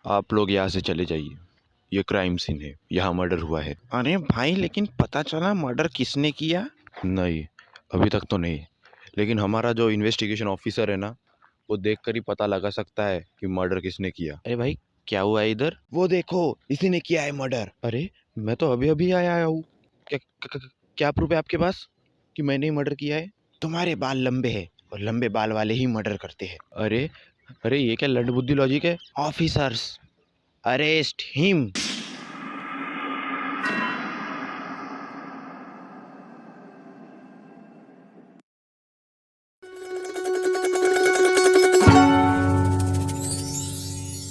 आप लोग यहाँ से चले जाइए, ये क्राइम सीन है, यहाँ मर्डर हुआ है। अरे भाई, लेकिन पता चला मर्डर किसने किया? नहीं, अभी तक तो नहीं, लेकिन हमारा जो इन्वेस्टिगेशन ऑफिसर है ना, वो देखकर ही पता लगा सकता है कि मर्डर किसने किया। अरे भाई, क्या हुआ है इधर? वो देखो, इसी ने किया है मर्डर। अरे, मैं तो अभी अभी आया हूँ। क्या क्या प्रूफ है आपके पास कि मैंने ही मर्डर किया है? तुम्हारे बाल लंबे हैं और लंबे बाल वाले ही मर्डर करते हैं। अरे अरे, ये क्या लंड बुद्धि लॉजिक है? Officers, arrest him.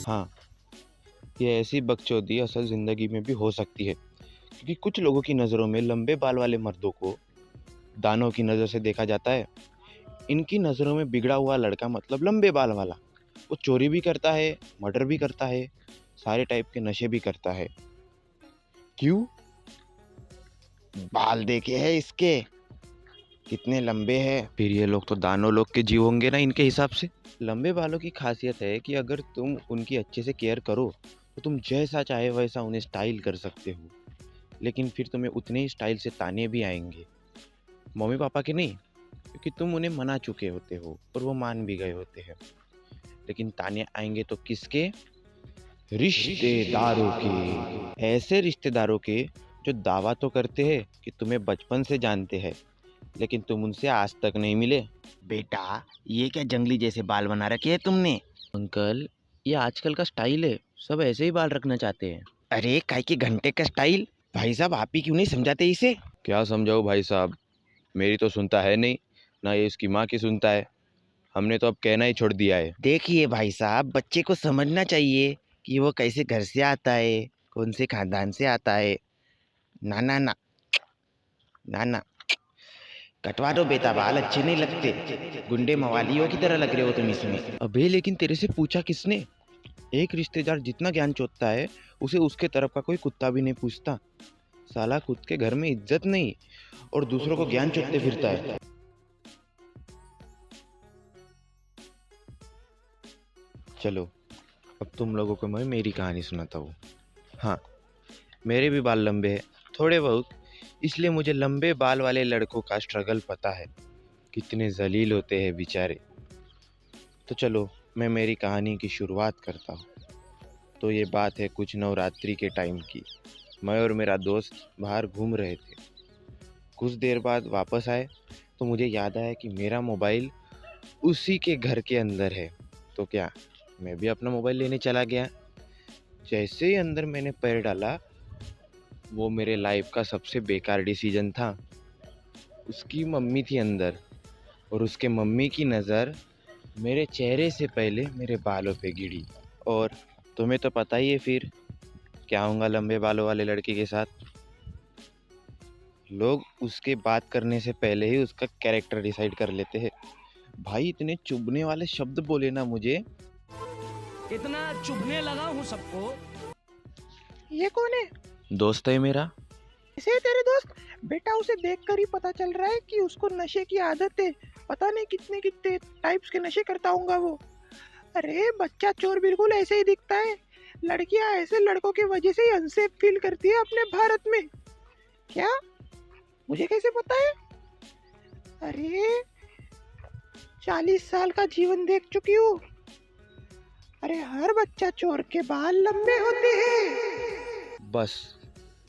हाँ, ये ऐसी बकचोदी असल जिंदगी में भी हो सकती है, क्योंकि कुछ लोगों की नज़रों में लंबे बाल वाले मर्दों को दानव की नज़र से देखा जाता है। इनकी नज़रों में बिगड़ा हुआ लड़का मतलब लंबे बाल वाला, वो चोरी भी करता है, मर्डर भी करता है, सारे टाइप के नशे भी करता है। क्यों? बाल देखे हैं इसके कितने लंबे हैं? फिर ये लोग तो दानव लोग के जीव होंगे ना इनके हिसाब से। लंबे बालों की खासियत है कि अगर तुम उनकी अच्छे से केयर करो तो तुम जैसा चाहे वैसा उन्हें स्टाइल कर सकते हो, लेकिन फिर तुम्हें उतने ही स्टाइल से ताने भी आएंगे। मम्मी पापा के नहीं, क्योंकि तुम उन्हें मना चुके होते हो और वो मान भी गए होते हैं, लेकिन ताने आएंगे तो किसके? रिश्तेदारों के। ऐसे रिश्तेदारों के जो दावा तो करते हैं कि तुम्हें बचपन से जानते हैं, लेकिन तुम उनसे आज तक नहीं मिले। बेटा, ये क्या जंगली जैसे बाल बना रखे हैं तुमने? अंकल, ये आजकल का स्टाइल है, सब ऐसे ही बाल रखना चाहते हैं। अरे काय के घंटे का स्टाइल? भाई साहब, आप ही क्यों नहीं समझाते इसे? क्या समझाऊं भाई साहब, मेरी तो सुनता है नहीं, ना ये इसकी माँ की सुनता है। हमने तो अब कहना ही छोड़ दिया है। देखिए भाई साहब, बच्चे को समझना चाहिए कि वो कैसे घर से आता है, कौन से खानदान से आता है। ना ना ना, ना ना, कटवा दो बेटा, बाल अच्छे नहीं लगते। गुंडे मवालियों की तरह लग रहे हो तुम इसमें। अबे लेकिन तेरे से पूछा किसने? एक रिश्तेदार जितना ज्ञान चोदता है, उसे उसके तरफ का कोई कुत्ता भी नहीं पूछता। साला खुद के घर में इज्जत नहीं और दूसरों को ज्ञान चोदते फिरता है। चलो, अब तुम लोगों को मैं मेरी कहानी सुनाता हूँ। हाँ, मेरे भी बाल लंबे हैं, थोड़े बहुत, इसलिए मुझे लंबे बाल वाले लड़कों का स्ट्रगल पता है, कितने जलील होते हैं बेचारे। तो चलो, मैं मेरी कहानी की शुरुआत करता हूँ। तो ये बात है कुछ नवरात्रि के टाइम की। मैं और मेरा दोस्त बाहर घूम रहे थे। कुछ देर बाद वापस आए तो मुझे याद आया कि मेरा मोबाइल उसी के घर के अंदर है। तो क्या, मैं भी अपना मोबाइल लेने चला गया। जैसे ही अंदर मैंने पैर डाला, वो मेरे लाइफ का सबसे बेकार डिसीजन था। उसकी मम्मी थी अंदर, और उसके मम्मी की नज़र मेरे चेहरे से पहले मेरे बालों पे गिरी। और तुम्हें तो पता ही है फिर क्या होगा लंबे बालों वाले लड़के के साथ। लोग उसके बात करने से पहले ही उसका कैरेक्टर डिसाइड कर लेते हैं। भाई, इतने चुभने वाले शब्द बोले ना मुझे। इतना चुभने लगा हूँ सबको। ये कौन है? दोस्त है मेरा। ऐसे है तेरे दोस्त? बेटा, उसे देखकर ही पता चल रहा है कि उसको नशे की आदत है। पता नहीं कितने कितने टाइप्स के नशे करता होगा वो। अरे बच्चा चोर बिल्कुल ऐसे ही दिखता है। लड़कियां ऐसे लड़कों की वजह से ही अनसेफ फील करती है अपने भारत में। क्या? मुझे कैसे पता है? अरे, 40 साल का जीवन देख चुकी हूँ। अरे हर बच्चा चोर के बाल लंबे होते हैं। बस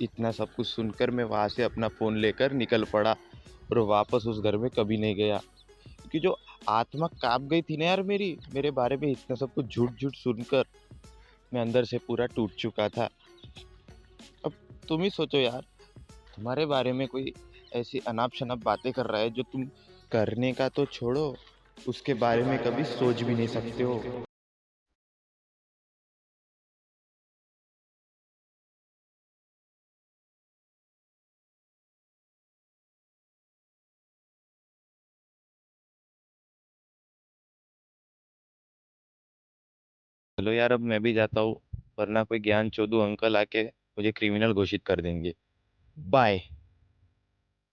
इतना सब कुछ सुनकर मैं वहाँ से अपना फ़ोन लेकर निकल पड़ा और वापस उस घर में कभी नहीं गया, क्योंकि जो आत्मा काँप गई थी ना यार मेरी, मेरे बारे में इतना सब कुछ झूठ झूठ सुनकर, मैं अंदर से पूरा टूट चुका था। अब तुम ही सोचो यार, तुम्हारे बारे में कोई ऐसी अनाप शनाप बातें कर रहा है जो तुम करने का तो छोड़ो, उसके बारे में कभी सोच भी नहीं सकते हो। चलो यार, अब मैं भी जाता हूँ, वरना कोई ज्ञान चोदू अंकल आके मुझे क्रिमिनल घोषित कर देंगे। बाय।